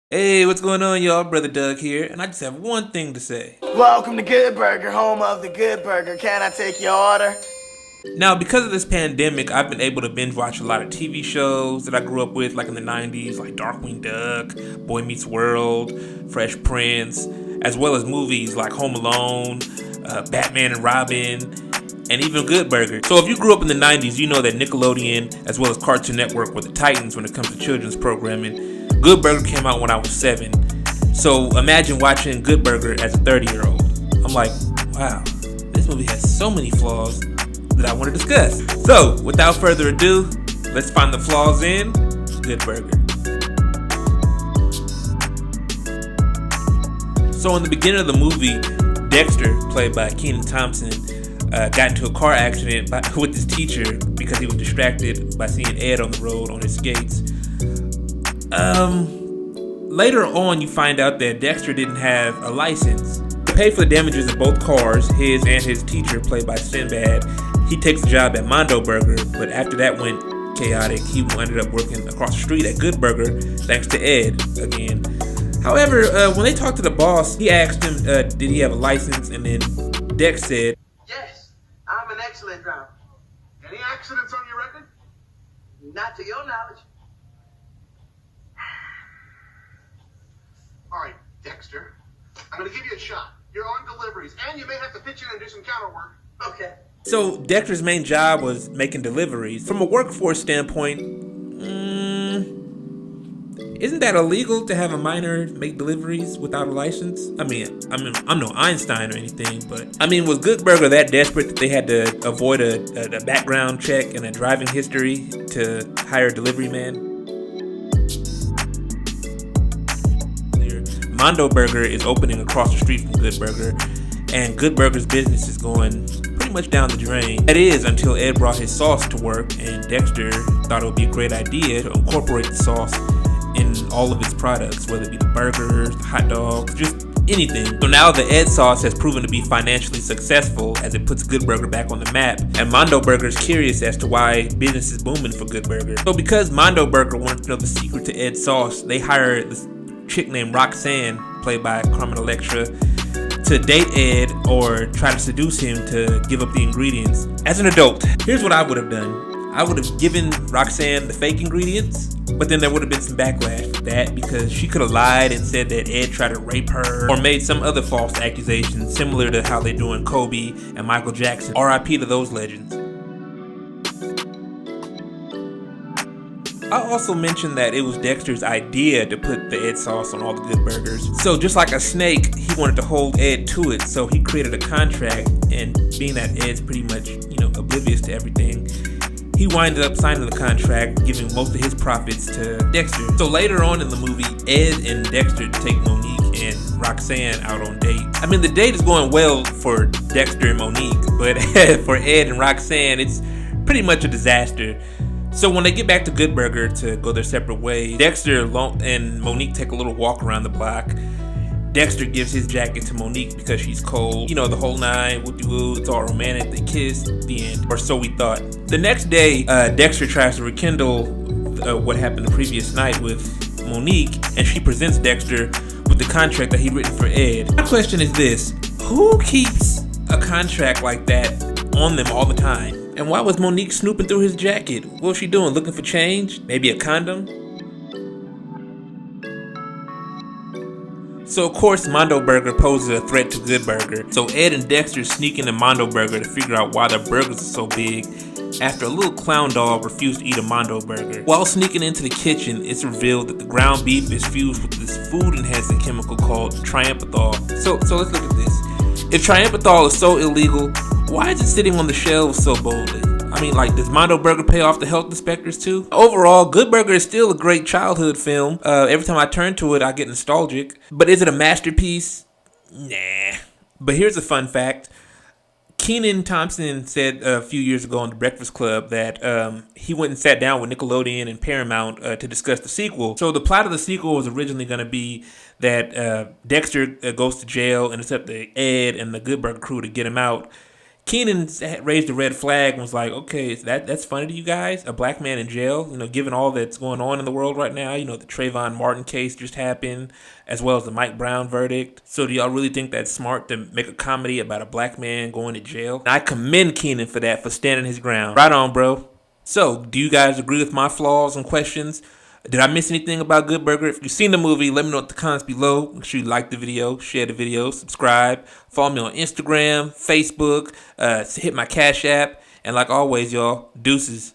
Hey, what's going on, y'all? Brother Doug here, and I just have one thing to say. Welcome to Good Burger, home of the Good Burger. Can I take your order? Now, because of this pandemic, I've been able to binge watch a lot of TV shows that I grew up with, like in the 90s, like Darkwing Duck, Boy Meets World, Fresh Prince, as well as movies like Home Alone, Batman and Robin, and even Good Burger. So if you grew up in the 90s, you know that Nickelodeon, as well as Cartoon Network, were the titans when it comes to children's programming. Good Burger came out when I was 7. So imagine watching Good Burger as a 30-year-old. I'm like, wow, this movie has so many flaws that I want to discuss. So, without further ado, let's find the flaws in Good Burger. So, in the beginning of the movie, Dexter, played by Kenan Thompson, got into a car accident with his teacher because he was distracted by seeing Ed on the road on his skates. Later on, you find out that Dexter didn't have a license. To pay for the damages of both cars, his and his teacher, played by Sinbad, he takes a job at Mondo Burger, but after that went chaotic, he ended up working across the street at Good Burger, thanks to Ed again. However, when they talked to the boss, he asked him, did he have a license, and then Dex said, "Yes, I'm an excellent driver." Any accidents on your record? Not to your knowledge. All right, Dexter. I'm going to give you a shot. You're on deliveries, and you may have to pitch in and do some counter work. Okay. So Dexter's main job was making deliveries. From a workforce standpoint, isn't that illegal to have a minor make deliveries without a license? I mean, I'm no Einstein or anything, but was Good Burger that desperate that they had to avoid a background check and a driving history to hire a delivery man? Mondo Burger is opening across the street from Good Burger, and Good Burger's business is going pretty much down the drain. That is, until Ed brought his sauce to work, and Dexter thought it would be a great idea to incorporate the sauce in all of its products, whether it be the burgers, the hot dogs, just anything. So now the Ed sauce has proven to be financially successful as it puts Good Burger back on the map, and Mondo Burger is curious as to why business is booming for Good Burger. So because Mondo Burger wanted to know the secret to Ed's sauce, they hired this chick named Roxanne, played by Carmen Electra, to date Ed or try to seduce him to give up the ingredients. As an adult, here's what I would have done. I would have given Roxanne the fake ingredients, but then there would have been some backlash for that because she could have lied and said that Ed tried to rape her or made some other false accusation similar to how they're doing Kobe and Michael Jackson. R.I.P. to those legends. I also mentioned that it was Dexter's idea to put the Ed sauce on all the Good Burgers. So just like a snake, he wanted to hold Ed to it, so he created a contract, and being that Ed's pretty much, oblivious to everything, he winded up signing the contract, giving most of his profits to Dexter. So later on in the movie, Ed and Dexter take Monique and Roxanne out on dates. The date is going well for Dexter and Monique, but for Ed and Roxanne, it's pretty much a disaster. So when they get back to Good Burger to go their separate ways, Dexter and Monique take a little walk around the block. Dexter gives his jacket to Monique because she's cold. The whole nine, woo-de-woo, it's all romantic, they kiss, the end. Or so we thought. The next day, Dexter tries to rekindle what happened the previous night with Monique, and she presents Dexter with the contract that he'd written for Ed. My question is this: who keeps a contract like that on them all the time? And why was Monique snooping through his jacket? What was she doing? Looking for change? Maybe a condom? So of course Mondo Burger poses a threat to Good Burger. So Ed and Dexter sneak into Mondo Burger to figure out why their burgers are so big after a little clown dog refused to eat a Mondo Burger. While sneaking into the kitchen, it's revealed that the ground beef is fused with this food enhancing chemical called triamphethol. So let's look at this. If triamphethol is so illegal, why is it sitting on the shelves so boldly? Does Mondo Burger pay off the health inspectors too? Overall, Good Burger is still a great childhood film. Every time I turn to it, I get nostalgic. But is it a masterpiece? Nah. But here's a fun fact. Kenan Thompson said a few years ago on The Breakfast Club that he went and sat down with Nickelodeon and Paramount to discuss the sequel. So the plot of the sequel was originally going to be that Dexter goes to jail and it's up to Ed and the Good Burger crew to get him out. Keenan raised a red flag and was like, okay, that's funny to you guys? A black man in jail? Given all that's going on in the world right now, the Trayvon Martin case just happened, as well as the Mike Brown verdict. So do y'all really think that's smart to make a comedy about a black man going to jail? And I commend Keenan for that, for standing his ground. Right on, bro. So, do you guys agree with my flaws and questions? Did I miss anything about Good Burger? If you've seen the movie, let me know in the comments below. Make sure you like the video, share the video, subscribe, follow me on Instagram, Facebook, hit my Cash App, and like always, y'all, deuces.